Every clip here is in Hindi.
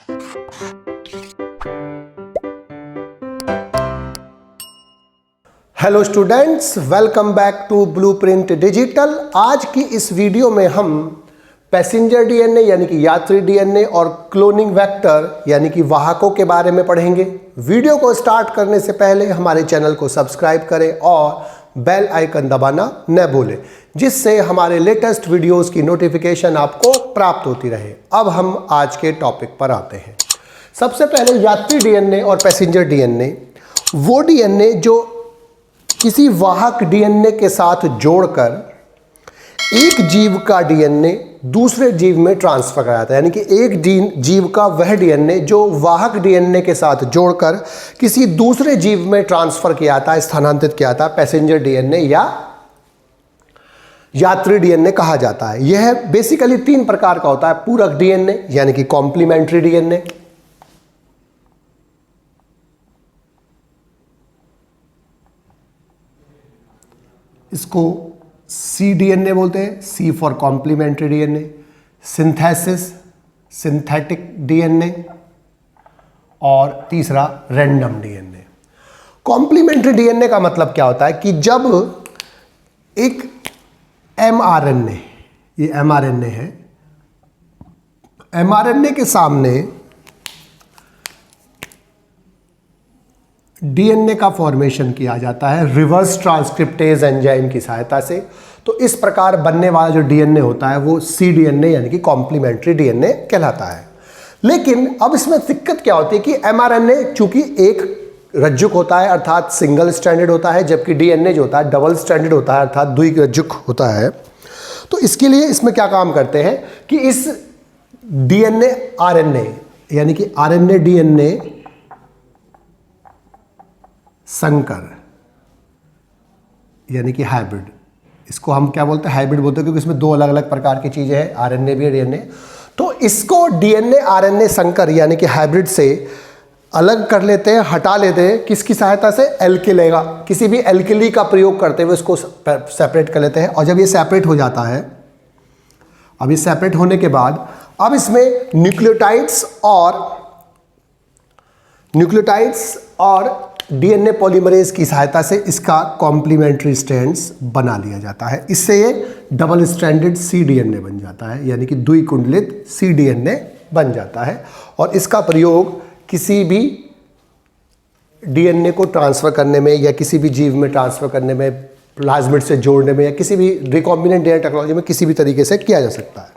Hello students, welcome back to Blueprint Digital. आज की इस वीडियो में हम पैसेंजर डीएनए यानी कि यात्री डीएनए और क्लोनिंग वेक्टर यानी कि वाहकों के बारे में पढ़ेंगे। वीडियो को स्टार्ट करने से पहले हमारे चैनल को सब्सक्राइब करें और बेल आइकन दबाना न भूलें, जिससे हमारे लेटेस्ट वीडियोस की नोटिफिकेशन आपको प्राप्त होती रहे। अब हम आज के टॉपिक पर आते हैं। सबसे पहले यात्री डीएनए और पैसेंजर डीएनए वो डीएनए जो किसी वाहक डीएनए के साथ जोड़कर एक जीव का डीएनए दूसरे जीव में ट्रांसफर कराता है, यानी कि एक जीव का वह डीएनए जो वाहक डीएनए के साथ जोड़कर किसी दूसरे जीव में ट्रांसफर किया जाता है, स्थानांतरित किया जाता है, पैसेंजर डीएनए या यात्री डीएनए कहा जाता है। यह बेसिकली 3 प्रकार का होता है। पूरक डीएनए यानी कि कॉम्प्लीमेंट्री डीएनए, इसको सी डीएनए बोलते हैं, C for complementary DNA, synthesis synthetic DNA और तीसरा रैंडम डीएनए। कॉम्प्लीमेंट्री डीएनए का मतलब क्या होता है कि जब एक एमआरएनए, ये एमआरएनए है, एमआरएनए के सामने डीएनए का फॉर्मेशन किया जाता है रिवर्स ट्रांसक्रिप्टेज एंजाइम की सहायता से, तो इस प्रकार बनने वाला जो डीएनए होता है वो सी डीएनए यानी कि कॉम्प्लीमेंट्री डीएनए कहलाता है। लेकिन अब इसमें दिक्कत क्या होती है कि एमआरएनए चूंकि एक रज्जुक होता है अर्थात सिंगल स्ट्रैंडेड होता है, जबकि डीएनए जो होता है डबल स्ट्रैंडेड होता है अर्थात द्विरज्जुक होता है। तो इसके लिए इसमें क्या काम करते हैं कि इस डीएनए आरएनए यानी कि आरएनए डीएनए संकर यानी कि हाइब्रिड, इसको हम क्या बोलते हैं, हाइब्रिड बोलते हैं, क्योंकि इसमें 2 अलग अलग प्रकार की चीजें हैं, आरएनए भी है डीएनए। तो इसको डीएनए आरएनए संकर यानी कि हाइब्रिड से अलग कर लेते हैं, हटा लेते हैं। किसकी सहायता से? एल्किलेगा, किसी भी एल्किली का प्रयोग करते हुए इसको सेपरेट कर लेते हैं। और जब ये सेपरेट हो जाता है, अब ये सेपरेट होने के बाद अब इसमें न्यूक्लियोटाइड्स और डीएनए पॉलीमरेज की सहायता से इसका कॉम्प्लीमेंट्री स्ट्रैंड्स बना लिया जाता है। इससे ये डबल स्ट्रैंडेड सी डीएनए बन जाता है, यानी कि द्विकुंडलित सी डीएनए बन जाता है। और इसका प्रयोग किसी भी डीएनए को ट्रांसफर करने में या किसी भी जीव में ट्रांसफर करने में, प्लाज्मिड से जोड़ने में या किसी भी रिकॉम्बिनेंट डीएनए टेक्नोलॉजी में किसी भी तरीके से किया जा सकता है।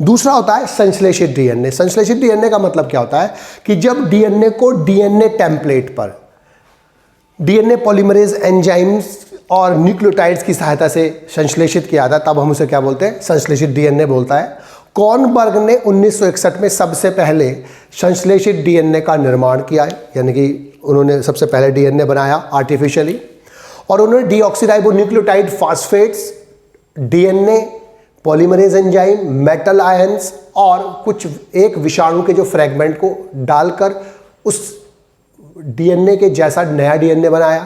दूसरा होता है संश्लेषित डीएनए। संश्लेषित डीएनए का मतलब क्या होता है कि जब डीएनए को डीएनए टेम्पलेट पर डीएनए पॉलीमरेज एंजाइम्स और न्यूक्लियोटाइड्स की सहायता से संश्लेषित किया था, तब हम उसे क्या बोलते हैं? संश्लेषित डीएनए बोलता है। कॉर्नबर्ग ने 1961 में सबसे पहले संश्लेषित डीएनए का निर्माण किया है, यानी कि उन्होंने सबसे पहले डीएनए बनाया आर्टिफिशियली, और उन्होंने deoxyribonucleotide phosphates, DNA polymerase enzyme, metal ions और कुछ एक विषाणु के जो फ्रेगमेंट को डालकर उस डीएनए के जैसा नया डीएनए बनाया।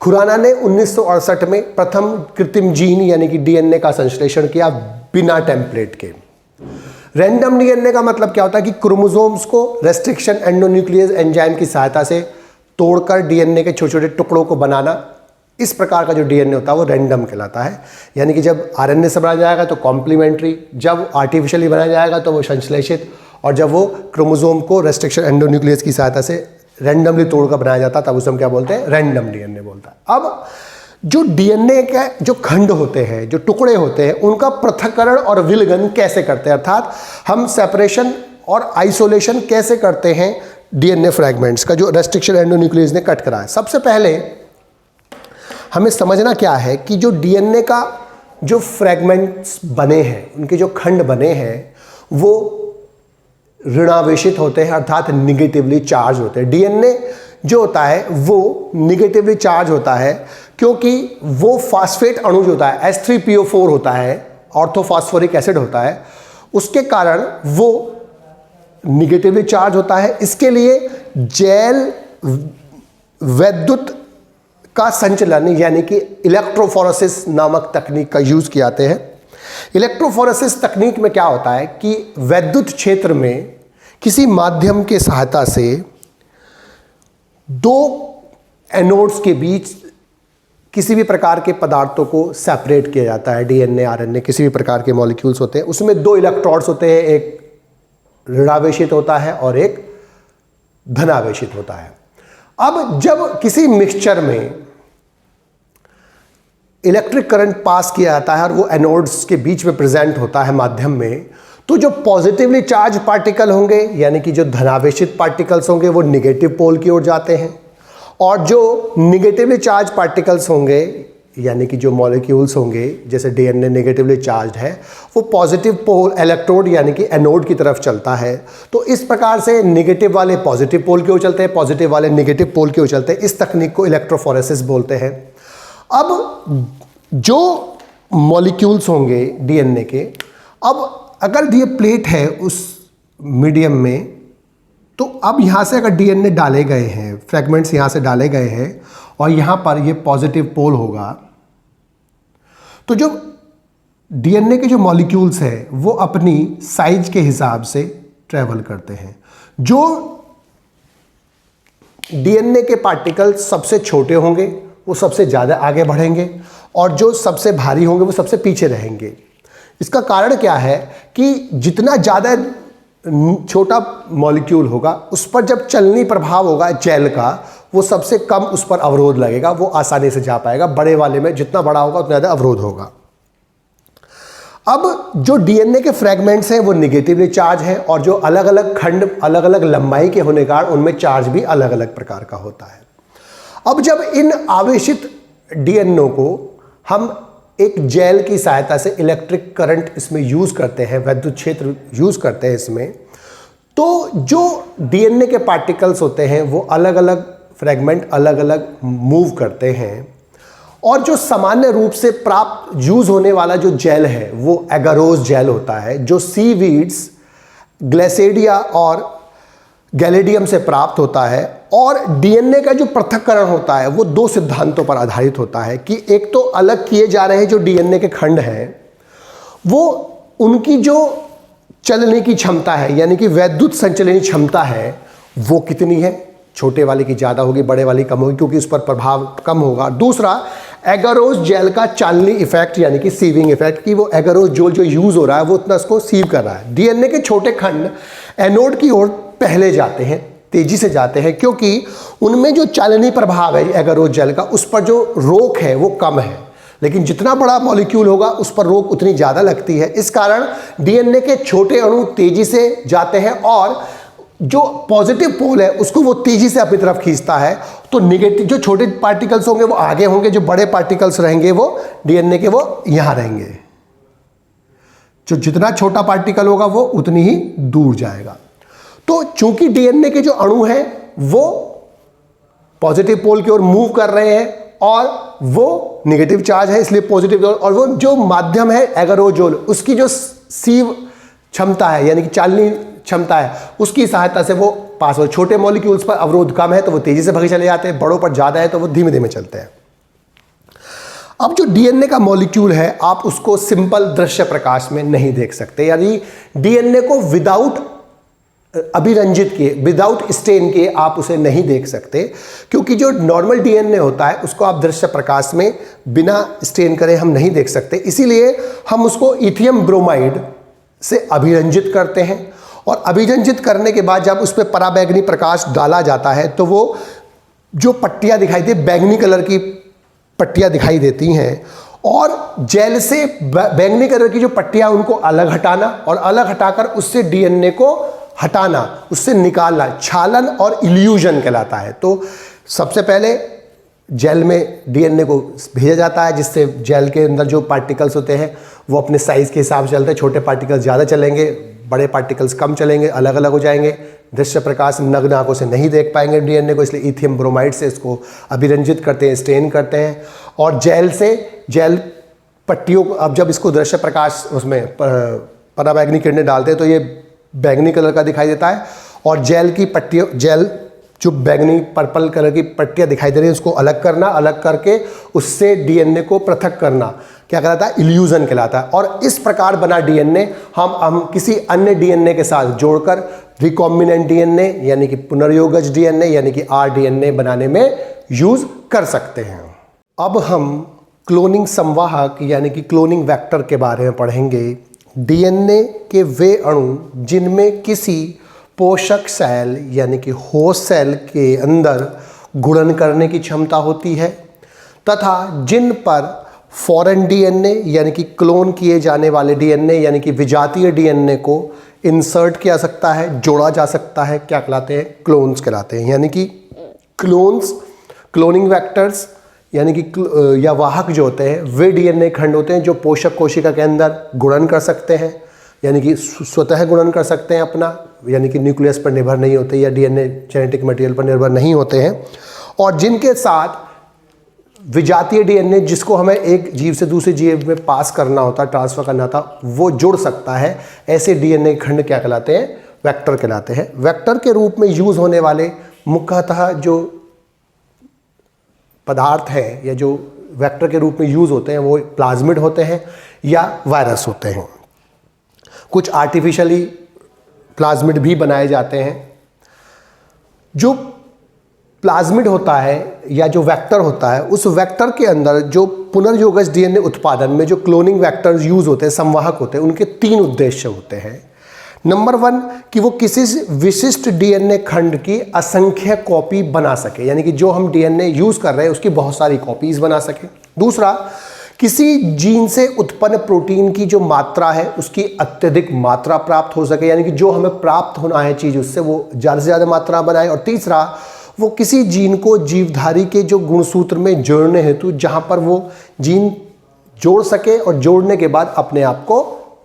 खुराना ने 1968 में प्रथम कृत्रिम जीन यानी कि डीएनए का संश्लेषण किया बिना टेम्पलेट के। रैंडम डीएनए का मतलब क्या होता है कि क्रोमोसोम्स को रेस्ट्रिक्शन एंडोन्यूक्लियस एंजाइम की सहायता से तोड़कर डीएनए के छोटे छोटे टुकड़ों को बनाना। इस प्रकार का जो डीएनए होता है वो रैंडम कहलाता है, यानी कि जब आरएनए से बनाया जाएगा तो कॉम्प्लीमेंट्री, जब आर्टिफिशियली बनाया जाएगा तो वो संश्लेषित, और जब वो क्रोमोसोम को रेस्ट्रिक्शन एंडोन्यूक्लियस की सहायता से रैंडमली तोड़कर बनाया जाता है तब उसे हम क्या बोलते हैं? रैंडम डीएनए बोलता है। अब जो डीएनए के जो खंड होते हैं, जो टुकड़े होते हैं, उनका पृथक्करण और विलगन कैसे करते हैं, अर्थात हम सेपरेशन और आइसोलेशन कैसे करते हैं डीएनए फ्रैगमेंट्स का, जो रेस्ट्रिक्शन एंडोन्यूक्लियस ने कट करा है। सबसे पहले हमें समझना क्या है कि जो डीएनए का जो फ्रैगमेंट्स बने हैं, उनके जो खंड बने हैं, वो ऋणावेशित होते हैं अर्थात निगेटिवली चार्ज होते हैं। डीएनए जो होता है वो निगेटिवली चार्ज होता है क्योंकि वो फास्फेट अणु जो होता है H3PO4 होता है, ऑर्थोफॉस्फोरिक एसिड होता है, उसके कारण वो निगेटिवली चार्ज होता है। इसके लिए जैल वैद्युत का संचलन यानी कि इलेक्ट्रोफोरेसिस नामक तकनीक का यूज किए जाते हैं। इलेक्ट्रोफोरेसिस तकनीक में क्या होता है कि वैद्युत क्षेत्र में किसी माध्यम के सहायता से दो एनोड्स के बीच किसी भी प्रकार के पदार्थों को सेपरेट किया जाता है। डीएनए, आरएनए, किसी भी प्रकार के मॉलिक्यूल्स होते हैं, उसमें दो इलेक्ट्रोड्स होते हैं, एक ऋणावेशित होता है और एक धनावेशित होता है। अब जब किसी मिक्सचर में इलेक्ट्रिक करंट पास किया जाता है और वो एनोड्स के बीच में प्रेजेंट होता है माध्यम में, तो जो पॉजिटिवली चार्ज पार्टिकल होंगे यानी कि जो धनावेशित पार्टिकल्स होंगे वो निगेटिव पोल की ओर जाते हैं, और जो निगेटिवली चार्ज पार्टिकल्स होंगे यानी कि जो मॉलिक्यूल्स होंगे, जैसे डीएनए नेगेटिवली चार्ज्ड है, वो पॉजिटिव पोल इलेक्ट्रोड यानी कि एनोड की तरफ चलता है। तो इस प्रकार से नेगेटिव वाले पॉजिटिव पोल की ओर चलते हैं, पॉजिटिव वाले नेगेटिव पोल की ओर चलते हैं। इस तकनीक को इलेक्ट्रोफोरेसिस बोलते हैं। अब जो मॉलिक्यूल्स होंगे डीएनए के, अब अगर ये प्लेट है उस मीडियम में, तो अब यहाँ से अगर डीएनए डाले गए हैं, फ्रैगमेंट्स यहाँ से डाले गए हैं और यहाँ पर ये पॉजिटिव पोल होगा, तो जो डीएनए के जो मॉलिक्यूल्स हैं वो अपनी साइज के हिसाब से ट्रैवल करते हैं। जो डीएनए के पार्टिकल्स सबसे छोटे होंगे वो सबसे ज़्यादा आगे बढ़ेंगे और जो सबसे भारी होंगे वो सबसे पीछे रहेंगे। इसका कारण क्या है कि जितना ज़्यादा छोटा मॉलिक्यूल होगा उस पर जब चलनी प्रभाव होगा जेल का, वो सबसे कम उस पर अवरोध लगेगा, वो आसानी से जा पाएगा। बड़े वाले में जितना बड़ा होगा उतना ज़्यादा अवरोध होगा। अब जो डीएनए के फ्रैगमेंट्स हैं वो निगेटिवली चार्ज हैं और जो अलग अलग खंड अलग अलग लंबाई के होने के कारण उनमें चार्ज भी अलग अलग प्रकार का होता है। अब जब इन आवेशित डीएनए को हम एक जेल की सहायता से इलेक्ट्रिक करंट इसमें यूज करते हैं, विद्युत क्षेत्र यूज करते हैं इसमें, तो जो डीएनए के पार्टिकल्स होते हैं वो अलग अलग फ्रैगमेंट अलग अलग मूव करते हैं, और जो सामान्य रूप से प्राप्त यूज होने वाला जो जेल है वो एगारोस जेल होता है, जो सीवीड्स, ग्लेसेडिया और गैलेडियम से प्राप्त होता है। और डीएनए का जो पृथक्करण होता है वो दो सिद्धांतों पर आधारित होता है कि एक तो अलग किए जा रहे जो डीएनए के खंड हैं वो उनकी जो चलने की क्षमता है यानी कि वैद्युत संचलनी क्षमता है वो कितनी है, छोटे वाले की ज़्यादा होगी, बड़े वाली कम होगी क्योंकि उस पर प्रभाव कम होगा। दूसरा, एगारोस जेल का चालनी इफेक्ट यानी कि सीविंग इफेक्ट, कि वो एगारोस जेल जो यूज़ हो रहा है वो उतना उसको सीव कर रहा है। डीएनए के छोटे खंड एनोड की ओर पहले जाते हैं, तेजी से जाते हैं, क्योंकि उनमें जो चालनी प्रभाव है एगारोस जेल का उस पर जो रोक है वो कम है, लेकिन जितना बड़ा मॉलिक्यूल होगा उस पर रोक उतनी ज़्यादा लगती है। इस कारण डीएनए के छोटे अणु तेजी से जाते हैं और जो पॉजिटिव पोल है उसको वो तेजी से अपनी तरफ खींचता है। तो निगेटिव जो छोटे पार्टिकल्स होंगे वो आगे होंगे, जो बड़े पार्टिकल्स रहेंगे वो डीएनए के वो यहाँ रहेंगे। जो जितना छोटा पार्टिकल होगा वो उतनी ही दूर जाएगा। तो चूंकि डीएनए के जो अणु हैं वो पॉजिटिव पोल की ओर मूव कर रहे हैं और वो नेगेटिव चार्ज है इसलिए पॉजिटिव, और वो जो माध्यम है एगारोजोल उसकी जो सीव क्षमता है यानी कि चालनी क्षमता है उसकी सहायता से वो पास हो। छोटे मॉलिक्यूल्स पर अवरोध कम है तो वो तेजी से भागे चले जाते हैं, बड़ों पर ज़्यादा है तो वो धीमे धीमे चलते हैं। अब जो डीएनए का मॉलिक्यूल है आप उसको सिंपल दृश्य प्रकाश में नहीं देख सकते, यानी डीएनए को विदाउट अभिरंजित किए, विदाउट स्टेन किए आप उसे नहीं देख सकते, क्योंकि जो नॉर्मल डीएनए होता है उसको आप दृश्य प्रकाश में बिना स्टेन करे हम नहीं देख सकते। इसीलिए हम उसको इथियम ब्रोमाइड से अभिरंजित करते हैं, और अभिरंजित करने के बाद जब उस पर पराबैंगनी प्रकाश डाला जाता है तो वो जो पट्टियाँ दिखाई दे बैंगनी कलर की पट्टियाँ दिखाई देती हैं, और जेल से बैंगनी कलर की जो पट्टियाँ उनको अलग हटाना और अलग हटाकर उससे डीएनए को हटाना, उससे निकालना छालन और इल्यूजन कहलाता है। तो सबसे पहले जेल में डीएनए को भेजा जाता है जिससे जेल के अंदर जो पार्टिकल्स होते हैं वो अपने साइज़ के हिसाब से चलते हैं, छोटे पार्टिकल्स ज़्यादा चलेंगे, बड़े पार्टिकल्स कम चलेंगे, अलग अलग हो जाएंगे, दृश्य प्रकाश नग्न आंखों से नहीं देख पाएंगे डीएनए को, इसलिए इथियम ब्रोमाइड से इसको अभिरंजित करते हैं, स्टेन करते हैं। और जेल से जेल पट्टियों को अब जब इसको दृश्य प्रकाश उसमें पराबैंगनी किरणें डालते हैं तो ये बैंगनी कलर का दिखाई देता है, और जेल की पट्टियों जेल जो बैंगनी पर्पल कलर की पट्टियाँ दिखाई दे रही है उसको अलग करना, अलग करके उससे डीएनए को पृथक करना, क्या कहलाता है, इल्यूजन कहलाता है। और इस प्रकार बना डीएनए हम किसी अन्य डीएनए के साथ जोड़कर रिकॉम्बिनेंट डीएनए यानी कि पुनर्योगज डीएनए यानी कि आरडीएनए बनाने में यूज कर सकते हैं। अब हम क्लोनिंग संवाहक यानी कि क्लोनिंग वेक्टर के बारे में पढ़ेंगे। डीएनए के वे अणु जिनमें किसी पोषक सेल यानी कि होस्ट सेल के अंदर गुणन करने की क्षमता होती है तथा जिन पर फॉरेन डीएनए यानी कि क्लोन किए जाने वाले डीएनए यानी कि विजातीय डीएनए को इंसर्ट किया सकता है, जोड़ा जा सकता है, क्या कहलाते हैं, क्लोन्स कहलाते हैं। यानी कि क्लोन्स, क्लोनिंग वेक्टर्स यानी कि या वाहक जो होते हैं वे डीएनए खंड होते हैं जो पोषक कोशिका के अंदर गुणन कर सकते हैं, यानी कि स्वतः गुणन कर सकते हैं अपना, यानी कि न्यूक्लियस पर निर्भर नहीं होते या डीएनए जेनेटिक मटेरियल पर निर्भर नहीं होते हैं, और जिनके साथ विजातीय डीएनए जिसको हमें एक जीव से दूसरे जीव में पास करना होता, ट्रांसफर करना था, वो जुड़ सकता है। ऐसे डीएनए खंड क्या कहलाते हैं, वेक्टर कहलाते हैं। वेक्टर के रूप में यूज होने वाले मुख्यतः जो पदार्थ हैं या जो वेक्टर के रूप में यूज होते हैं वो प्लाज्मिड होते हैं या वायरस होते हैं। कुछ आर्टिफिशियली प्लाज्मिड भी बनाए जाते हैं। जो प्लाज्मिड होता है या जो वेक्टर होता है, उस वेक्टर के अंदर जो पुनर्योगज डीएनए उत्पादन में जो क्लोनिंग वेक्टर्स यूज होते हैं, संवाहक होते हैं, उनके 3 उद्देश्य होते हैं। नंबर 1 कि वो किसी विशिष्ट डीएनए खंड की असंख्य कॉपी बना सके, यानी कि जो हम डीएनए यूज कर रहे हैं उसकी बहुत सारी कॉपीज बना सके। दूसरा, किसी जीन से उत्पन्न प्रोटीन की जो मात्रा है उसकी अत्यधिक मात्रा प्राप्त हो सके, यानी कि जो हमें प्राप्त होना है चीज उससे वो ज़्यादा से ज़्यादा मात्रा बनाए। और तीसरा, वो किसी जीन को जीवधारी के जो गुणसूत्र में जोड़ने हेतु जहां पर वो जीन जोड़ सके और जोड़ने के बाद अपने आप को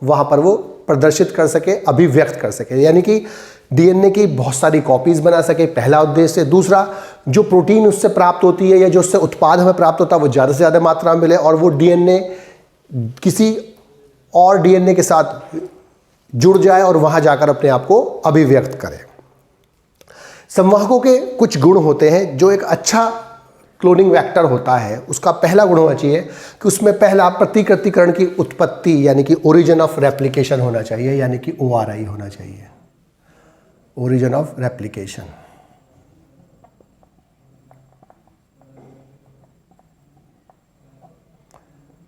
वहां पर वो प्रदर्शित कर सके, अभिव्यक्त कर सके, यानी कि डीएनए की बहुत सारी कॉपीज बना सके, पहला उद्देश्य। दूसरा, जो प्रोटीन उससे प्राप्त होती है या जो उससे उत्पाद हमें प्राप्त होता है वो ज़्यादा से ज़्यादा मात्रा में मिले और वो डीएनए किसी और डीएनए के साथ जुड़ जाए और वहां जाकर अपने आप को अभिव्यक्त करे। संवाहकों के कुछ गुण होते हैं। जो एक अच्छा क्लोनिंग वेक्टर होता है उसका पहला गुण होना चाहिए कि उसमें पहला प्रतिकृतिकरण की उत्पत्ति यानी कि ओरिजिन ऑफ रेप्लिकेशन होना चाहिए, यानी कि ORI होना चाहिए, ओरिजिन ऑफ रेप्लिकेशन।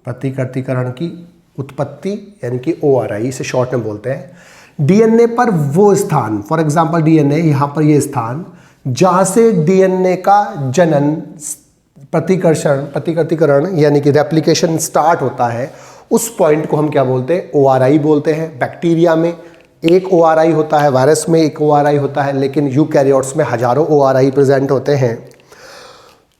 प्रतिकृतिकरण की उत्पत्ति यानी कि ORI, इसे शॉर्ट में बोलते हैं। डीएनए पर वो स्थान, फॉर एग्जांपल डीएनए यहां पर ये स्थान जहां से डीएनए का जनन, प्रतिकृतिकरण यानी कि रेप्लिकेशन स्टार्ट होता है, उस पॉइंट को हम क्या बोलते हैं, ORI बोलते हैं। बैक्टीरिया में एक ORI होता है, वायरस में एक ORI होता है, लेकिन यूकैरियोट्स में हजारों ORI प्रेजेंट होते हैं।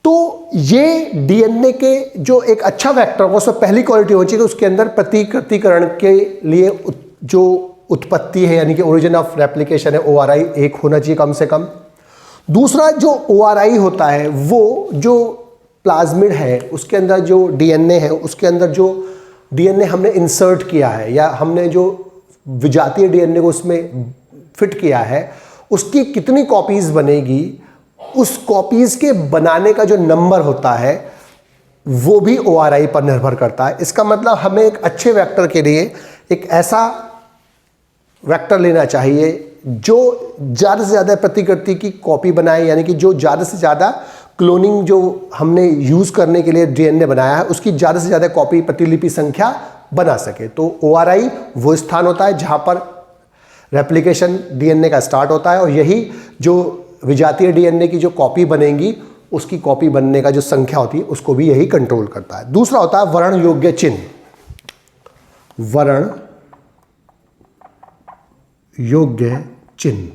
तो ये डीएनए के जो एक अच्छा वेक्टर होगा उसमें पहली क्वालिटी होनी चाहिए कि उसके अंदर प्रतिकृतिकरण के लिए जो उत्पत्ति है यानी कि ओरिजिन ऑफ रेप्लिकेशन है, ORI एक होना चाहिए कम से कम। दूसरा, जो ORI होता है वो जो प्लाज्मिड है उसके अंदर जो डीएनए है उसके अंदर जो डीएनए हमने इंसर्ट किया है या हमने जो विजातीय डीएनए को उसमें फिट किया है उसकी कितनी कॉपीज बनेगी, उस कॉपीज के बनाने का जो नंबर होता है वो भी ORI पर निर्भर करता है। इसका मतलब हमें एक अच्छे वेक्टर के लिए एक ऐसा वेक्टर लेना चाहिए जो ज़्यादा से ज़्यादा प्रतिकृति की कॉपी बनाए, यानी कि जो ज़्यादा से ज़्यादा क्लोनिंग जो हमने यूज़ करने के लिए डीएनए बनाया है उसकी ज़्यादा से ज़्यादा कॉपी, प्रतिलिपि संख्या बना सके। तो ORI वो स्थान होता है जहाँ पर रेप्लिकेशन डीएनए का स्टार्ट होता है और यही जो विजातीय डीएनए की जो कॉपी बनेगी उसकी कॉपी बनने का जो संख्या होती है उसको भी यही कंट्रोल करता है। दूसरा होता है वर्ण योग्य चिन्ह। वर्ण योग्य चिन्ह,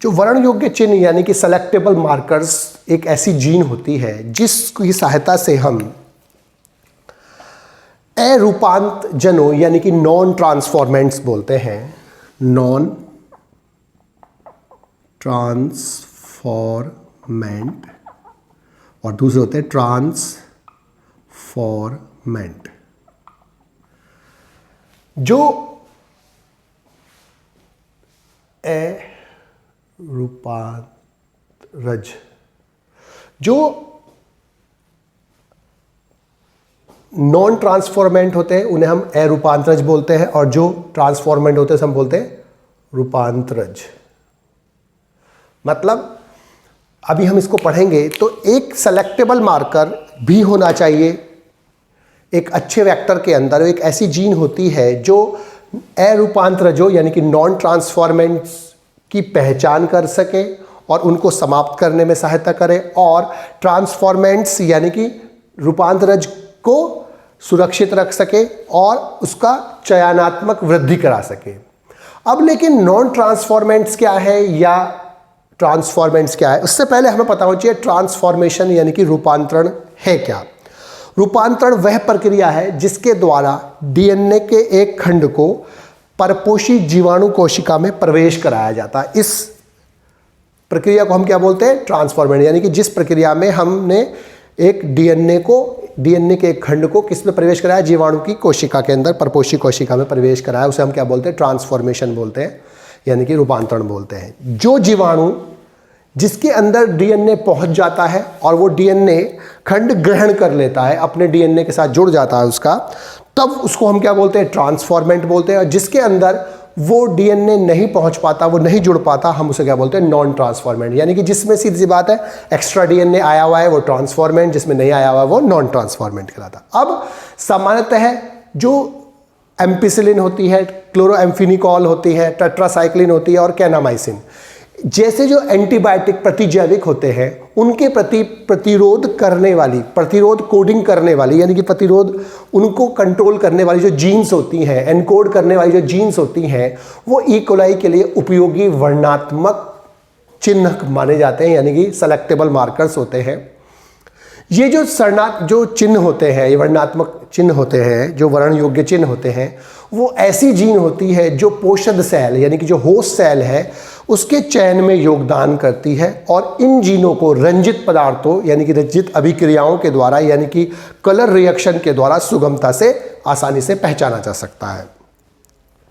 जो वर्ण योग्य चिन्ह यानी कि सेलेक्टेबल मार्कर्स एक ऐसी जीन होती है जिसकी सहायता से हम अरूपांतजनों यानी कि नॉन ट्रांसफॉर्मेंट्स बोलते हैं, नॉन ट्रांसफॉर्मेंट, और दूसरे होते हैं ट्रांसफॉर्मेंट। जो रूपांतरज, जो नॉन ट्रांसफॉर्मेंट होते हैं उन्हें हम अरूपांतरज बोलते हैं, और जो ट्रांसफॉर्मेंट होते हैं हम बोलते हैं रूपांतरज। मतलब अभी हम इसको पढ़ेंगे तो एक सेलेक्टेबल मार्कर भी होना चाहिए एक अच्छे वेक्टर के अंदर। एक ऐसी जीन होती है जो अरूपांतरजों यानी कि नॉन ट्रांसफॉर्मेंट्स की पहचान कर सके और उनको समाप्त करने में सहायता करे, और ट्रांसफॉर्मेंट्स यानी कि रूपांतरज को सुरक्षित रख सके और उसका चयनात्मक वृद्धि करा सके। अब लेकिन नॉन ट्रांसफॉर्मेंट्स क्या है या ट्रांसफॉर्मेंट्स क्या है, उससे पहले हमें पता होना चाहिए ट्रांसफॉर्मेशन यानी कि रूपांतरण है क्या। रूपांतरण वह प्रक्रिया है जिसके द्वारा डीएनए के एक खंड को परपोषी जीवाणु कोशिका में प्रवेश कराया जाता है। इस प्रक्रिया को हम क्या बोलते हैं? ट्रांसफॉर्मेशन। यानी कि जिस प्रक्रिया में हमने एक डीएनए के एक खंड को किस में प्रवेश कराया? जीवाणु की कोशिका के अंदर, परपोषी कोशिका में प्रवेश कराया, उसे हम क्या बोलते हैं? ट्रांसफॉर्मेशन बोलते हैं, यानी कि रूपांतरण बोलते हैं। जो जीवाणु जिसके अंदर डीएनए पहुंच जाता है और वो डीएनए खंड ग्रहण कर लेता है, अपने डीएनए के साथ जुड़ जाता है उसका, तब उसको हम क्या बोलते हैं? ट्रांसफॉर्मेंट बोलते हैं। और जिसके अंदर वो डीएनए नहीं पहुंच पाता, वो नहीं जुड़ पाता, हम उसे क्या बोलते हैं? Non transformant. यानी कि जिसमें सीधी सी बात है एक्स्ट्रा डीएनए आया हुआ है वो ट्रांसफॉर्मेंट, जिसमें नहीं आया हुआ है वो नॉन ट्रांसफॉर्मेंट कहलाता है। अब सामान्यतः जो एम्पिसिलिन होती है, क्लोरोएम्फिनिकॉल होती है, टेट्रासाइक्लिन होती है और कैनामाइसिन जैसे जो एंटीबायोटिक प्रतिजैविक होते हैं, उनके प्रति प्रतिरोध करने वाली, प्रतिरोध कोडिंग करने वाली, यानी कि प्रतिरोध उनको कंट्रोल करने वाली जो जीन्स होती हैं, एनकोड करने वाली जो जीन्स होती हैं, वो ई कोलाई के लिए उपयोगी वर्णात्मक चिन्ह माने जाते हैं, यानी कि सेलेक्टेबल मार्कर्स होते हैं। ये जो जो चिन्ह होते हैं, ये वर्णात्मक चिन्ह होते हैं, जो वर्ण योग्य चिन्ह होते हैं, वो ऐसी जीन होती है जो पोषद सेल यानी कि जो होस्ट सेल है उसके चयन में योगदान करती है, और इन जीनों को रंजित पदार्थों यानी कि रंजित अभिक्रियाओं के द्वारा यानी कि कलर रिएक्शन के द्वारा सुगमता से, आसानी से पहचाना जा सकता है।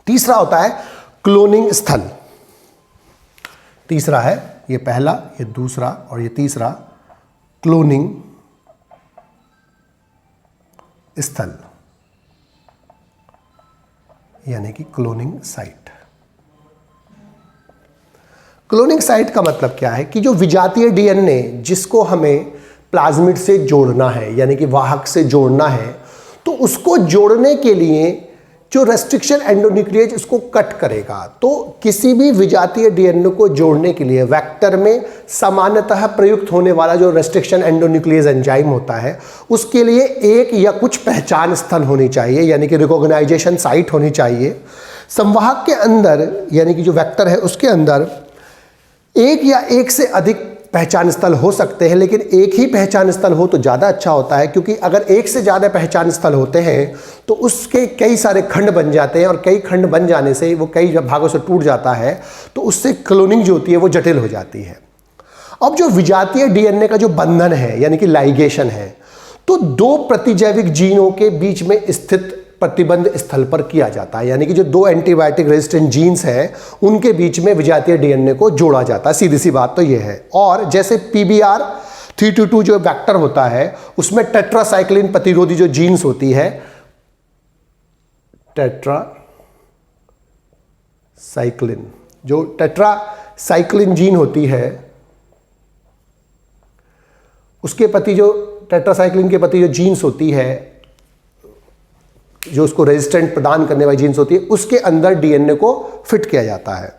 तीसरा होता है क्लोनिंग स्थल। तीसरा है, ये पहला, ये दूसरा और ये तीसरा, क्लोनिंग स्थल यानी कि क्लोनिंग साइट। क्लोनिंग साइट का मतलब क्या है कि जो विजातीय डीएनए जिसको हमें प्लाज्मिड से जोड़ना है यानी कि वाहक से जोड़ना है, तो उसको जोड़ने के लिए जो रेस्ट्रिक्शन एंडोन्यूक्लिएज उसको कट करेगा। तो किसी भी विजातीय डीएनए को जोड़ने के लिए वेक्टर में सामान्यतः प्रयुक्त होने वाला जो रेस्ट्रिक्शन एंडोन्यूक्लिएज एंजाइम होता है, उसके लिए एक या कुछ पहचान स्थल होनी चाहिए, यानी कि रिकॉग्नाइजेशन साइट होनी चाहिए। संवाहक के अंदर यानी कि जो वेक्टर है उसके अंदर एक या एक से अधिक पहचान स्थल हो सकते हैं, लेकिन एक ही पहचान स्थल हो तो ज़्यादा अच्छा होता है, क्योंकि अगर एक से ज़्यादा पहचान स्थल होते हैं तो उसके कई सारे खंड बन जाते हैं, और कई खंड बन जाने से वो कई भागों से टूट जाता है, तो उससे क्लोनिंग जो होती है वो जटिल हो जाती है। अब जो विजातीय डीएनए का जो बंधन है यानी कि लाइगेशन है, तो दो प्रतिजैविक जीनों के बीच में स्थित प्रतिबंध स्थल पर किया जाता है, यानी कि जो दो एंटीबायोटिक रेजिस्टेंट जीन्स हैं उनके बीच में विजातीय डीएनए को जोड़ा जाता है। सीधी सी बात तो ये है। और जैसे PBR 322 जो वेक्टर होता है उसमें टेट्रासाइक्लिन प्रतिरोधी जो जीन्स होती है, टेट्रासाइक्लिन जीन होती है, उसके प्रति जो टेट्रासाइक्लिन के प्रति जो जीन्स होती है, जो उसको रेजिस्टेंट प्रदान करने वाली जीन्स होती है, उसके अंदर डीएनए को फिट किया जाता है।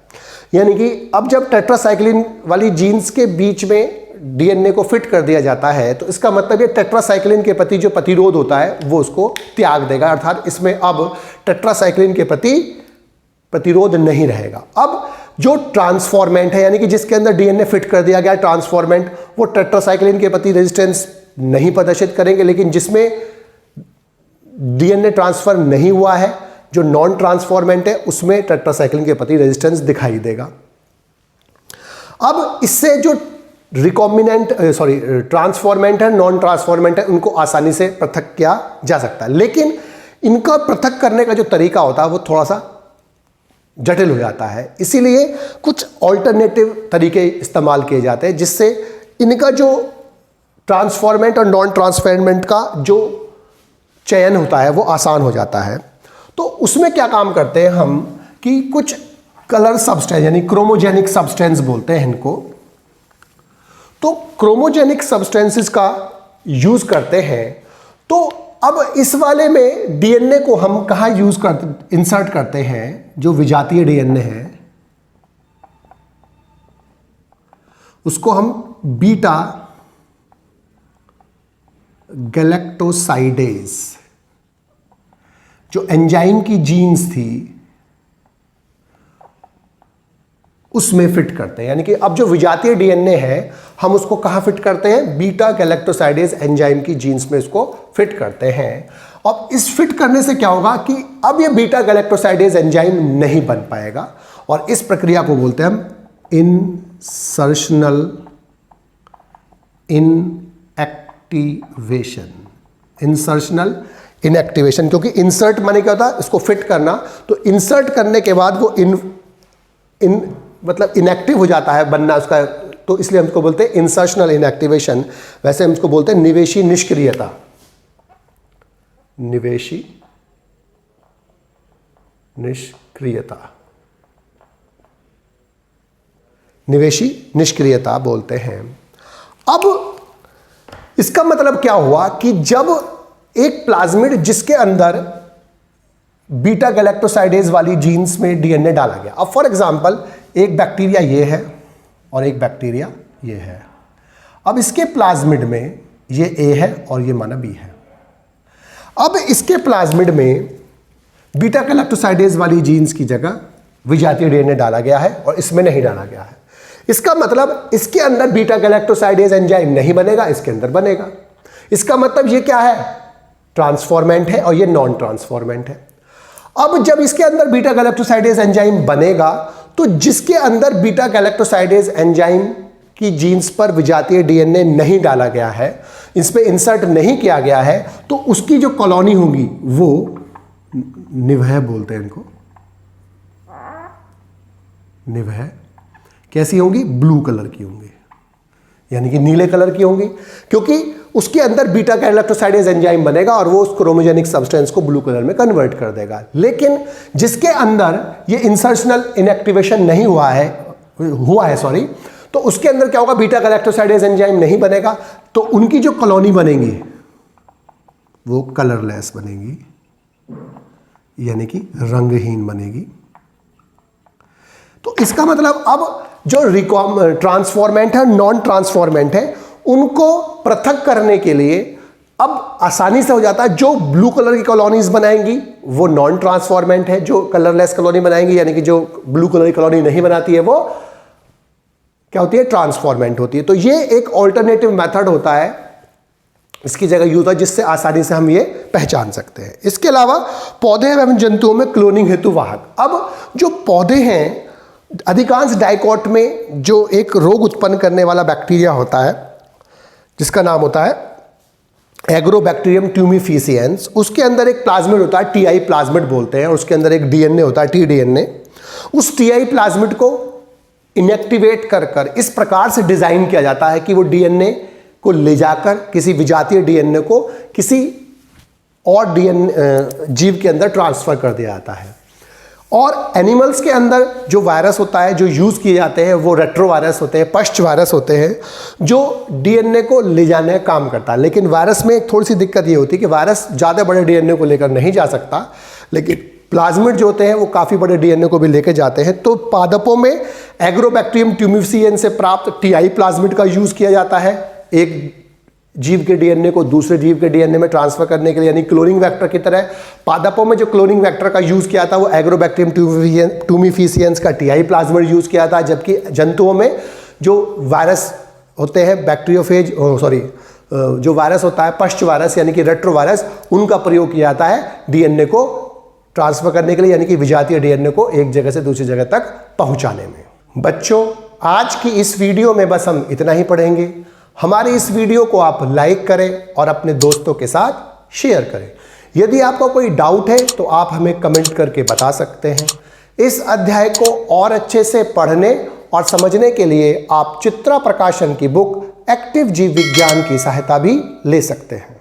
यानी कि अब जब टेट्रासाइक्लिन वाली जीन्स के बीच में डीएनए को फिट कर दिया जाता है, तो इसका मतलब ये टेट्रासाइक्लिन के प्रति जो प्रतिरोध होता है वो उसको त्याग देगा, अर्थात इसमें अब टेट्रासाइक्लिन के प्रति प्रतिरोध नहीं रहेगा। अब जो ट्रांसफॉर्मेंट है यानी कि जिसके अंदर डीएनए फिट कर दिया गया ट्रांसफॉर्मेंट, वो टेट्रासाइक्लिन के प्रति रेजिस्टेंस नहीं प्रदर्शित करेंगे, लेकिन जिसमें डीएनए ट्रांसफर नहीं हुआ है, जो नॉन ट्रांसफॉर्मेंट है, उसमें टेट्रासाइक्लिन के प्रति रेजिस्टेंस दिखाई देगा। अब इससे जो ट्रांसफॉर्मेंट है, नॉन ट्रांसफॉर्मेंट है, उनको आसानी से पृथक किया जा सकता है, लेकिन इनका पृथक करने का जो तरीका होता है वो थोड़ा सा जटिल हो जाता है। इसीलिए कुछ ऑल्टरनेटिव तरीके इस्तेमाल किए जाते हैं जिससे इनका जो ट्रांसफॉर्मेंट और नॉन ट्रांसफॉर्मेंट का जो चयन होता है वो आसान हो जाता है। तो उसमें क्या काम करते हैं हम कि कुछ कलर सब्सटेंस यानी क्रोमोजेनिक सब्सटेंस बोलते हैं इनको, तो क्रोमोजेनिक सब्सटेंसेस का यूज करते हैं। तो अब इस वाले में डीएनए को हम कहाँ यूज करते इंसर्ट करते हैं, जो विजातीय डीएनए है उसको हम बीटा गैलेक्टोसाइडेज, जो एंजाइम की जीन्स थी उसमें फिट करते हैं। यानी कि अब जो विजातीय डीएनए है हम उसको कहाँ फिट करते हैं, बीटा गैलेक्टोसाइडेज एंजाइम की जीन्स में इसको फिट करते हैं। अब इस फिट करने से क्या होगा कि अब ये बीटा गैलेक्टोसाइडेज एंजाइम नहीं बन पाएगा, और इस प्रक्रिया को बोलते हैं हम इंसर्शनल इनएक्टिवेशन। इंसर्शनल इनएक्टिवेशन, क्योंकि इंसर्ट माने क्या होता है, इसको फिट करना, तो इंसर्ट करने के बाद वो मतलब इनएक्टिव हो जाता है बनना उसका, तो इसलिए हम इसको बोलते हैं इंसर्शनल इनएक्टिवेशन। वैसे हम इसको बोलते हैं निवेशी निष्क्रियता। निवेशी निष्क्रियता, निवेशी निष्क्रियता बोलते हैं। अब इसका मतलब क्या हुआ कि जब एक प्लाज्मिड जिसके अंदर बीटा गैलेक्टोसाइडेज वाली जीन्स में डीएनए डाला गया, अब फॉर एग्जांपल एक बैक्टीरिया ये है और एक बैक्टीरिया ये है, अब इसके प्लाज्मिड में ये ए है और ये माना बी है। अब इसके प्लाज्मिड में बीटा गैलेक्टोसाइडेज वाली जीन्स की जगह विजातीय डीएनए डाला गया है और इसमें नहीं डाला गया है। इसका मतलब इसके अंदर बीटा गैलेक्टोसाइडेज एंजाइम नहीं बनेगा, इसके अंदर बनेगा। इसका मतलब ये क्या है, ट्रांसफॉर्मेंट है और ये नॉन ट्रांसफॉर्मेंट है। अब जब इसके अंदर बीटा गैलेक्टोसाइडेज एंजाइम बनेगा तो जिसके अंदर बीटा गैलेक्टोसाइडेज एंजाइम की जीन्स पर विजातीय डीएनए नहीं डाला गया है, इस पे इंसर्ट नहीं किया गया है, तो उसकी जो कॉलोनी होगी वो निवह बोलते हैं इनको, निवह। कैसी होंगी, ब्लू कलर की होंगी, यानी कि नीले कलर की होंगी, क्योंकि उसके अंदर बीटा गैलेक्टोसाइडेज एंजाइम बनेगा और वो उस क्रोमोजेनिक सब्सटेंस को ब्लू कलर में कन्वर्ट कर देगा। लेकिन जिसके अंदर ये इंसर्शनल इनएक्टिवेशन नहीं हुआ है तो उसके अंदर क्या होगा, बीटा गैलेक्टोसाइडेज एंजाइम नहीं बनेगा, तो उनकी जो कॉलोनी बनेगी वो कलरलेस बनेगी, यानी कि रंगहीन बनेगी। तो इसका मतलब अब जो ट्रांसफॉर्मेंट है, नॉन ट्रांसफॉर्मेंट है, उनको पृथक करने के लिए अब आसानी से हो जाता है। जो ब्लू कलर की कॉलोनीज बनाएंगी वो नॉन ट्रांसफॉर्मेंट है, जो कलरलेस कॉलोनी बनाएंगी यानी कि जो ब्लू कलर की कॉलोनी नहीं बनाती है वो क्या होती है, ट्रांसफॉर्मेंट होती है। तो ये एक ऑल्टरनेटिव मेथड होता है, इसकी जगह यूज होता है, जिससे आसानी से हम ये पहचान सकते हैं। इसके अलावा पौधे एवं जंतुओं में क्लोनिंग हेतु वाहक। अब जो पौधे हैं, अधिकांश डाइकोट में जो एक रोग उत्पन्न करने वाला बैक्टीरिया होता है जिसका नाम होता है एग्रोबैक्टीरियम ट्यूमिफिशियंस, उसके अंदर एक प्लाज्मिड होता है, टीआई प्लाज्मिड बोलते हैं, उसके अंदर एक डीएनए होता है, टी डीएनए। उस टीआई प्लाज्मिड को इनएक्टिवेट कर इस प्रकार से डिजाइन किया जाता है कि वो डीएनए को ले जाकर किसी विजातीय डीएनए को किसी और डीएनए जीव के अंदर ट्रांसफर कर दिया जाता है। और एनिमल्स के अंदर जो वायरस होता है, जो यूज किए जाते हैं, वो रेट्रोवायरस होते हैं, पश्च वायरस होते हैं, जो डीएनए को ले जाने का काम करता है। लेकिन वायरस में एक थोड़ी सी दिक्कत ये होती है कि वायरस ज़्यादा बड़े डीएनए को लेकर नहीं जा सकता, लेकिन प्लाज्मिड जो होते हैं वो काफ़ी बड़े डीएनए को भी लेकर जाते हैं। तो पादपों में एग्रोबैक्टीरियम ट्यूमिफिशियंस से प्राप्त टीआई प्लाज्मिड का यूज किया जाता है एक जीव के डीएनए को दूसरे जीव के डीएनए में ट्रांसफर करने के लिए, यानी क्लोनिंग वेक्टर की तरह। पादपों में जो क्लोनिंग वेक्टर का यूज किया था वो एग्रोबैक्टीरियम ट्यूमिफिशियंस का टीआई प्लाज्मिड यूज किया था, जबकि जंतुओं में जो वायरस होते हैं बैक्टीरियोफेज जो वायरस होता है पश्च वायरस यानी कि रेट्रोवायरस, उनका प्रयोग किया जाता है डीएनए को ट्रांसफर करने के लिए, यानी कि विजातीय डीएनए को एक जगह से दूसरी जगह तक पहुंचाने में। बच्चों, आज की इस वीडियो में बस हम इतना ही पढ़ेंगे। हमारी इस वीडियो को आप लाइक करें और अपने दोस्तों के साथ शेयर करें। यदि आपका कोई डाउट है तो आप हमें कमेंट करके बता सकते हैं। इस अध्याय को और अच्छे से पढ़ने और समझने के लिए आप चित्रा प्रकाशन की बुक एक्टिव जीव विज्ञान की सहायता भी ले सकते हैं।